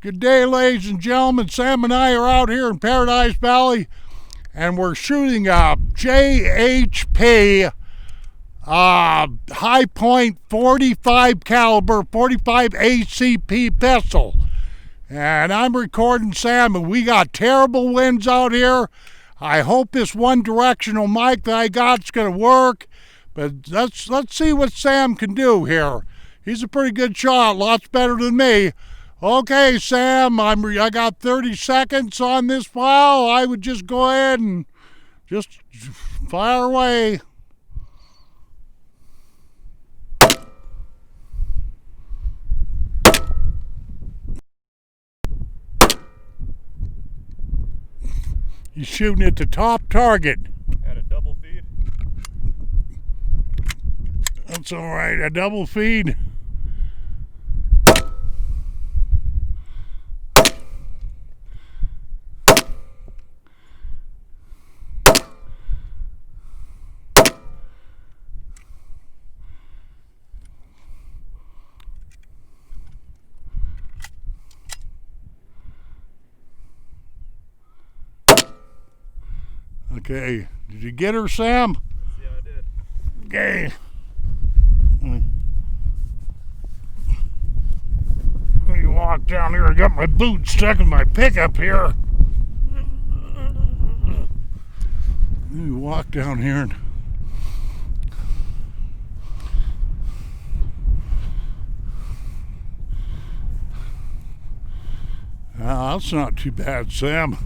Good day, ladies and gentlemen. Sam and I are out here in Paradise Valley, and we're shooting a JHP HI-POINT 45 caliber 45 ACP pistol. And I'm recording Sam, and we got terrible winds out here. I hope this one directional mic that I got's gonna work, but let's see what Sam can do here. He's a pretty good shot, lots better than me. Okay, Sam, I got 30 seconds on this file. I would just go ahead and just fire away. He's shooting at the top target. At a double feed? That's all right, a double feed. Okay, did you get her, Sam? Yeah, I did. Okay. Let me walk down here. I got my boot stuck in my pickup here. Let me walk down here and that's not too bad, Sam.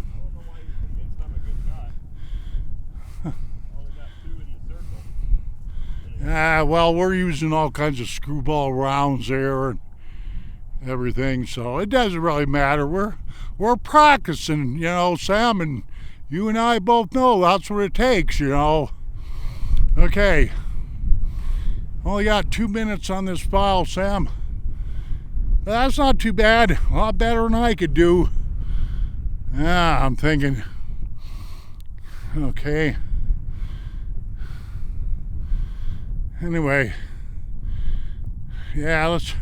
Well, we're using all kinds of screwball rounds there and everything, so it doesn't really matter. We're practicing, you know, Sam, and you and I both know that's what it takes, you know. Okay, only got 2 minutes on this file, Sam. But that's not too bad. A lot better than I could do. Yeah, I'm thinking. Okay. Anyway, yeah, let's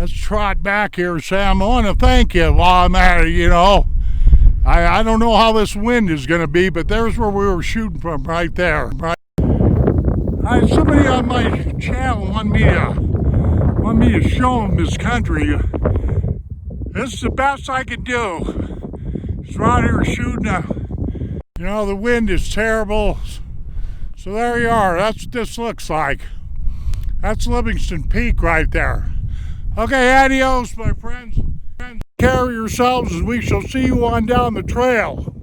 trot back here, Sam. I want to thank you while I'm at it, you know. I don't know how this wind is going to be, but there's where we were shooting from, right there. Right. Somebody on my channel wanted me to show them this country. This is the best I could do. Just out here shooting. You know, the wind is terrible. So there you are. That's what this looks like. That's Livingston Peak right there. Okay, adios, my friends. Take care of yourselves, and we shall see you on down the trail.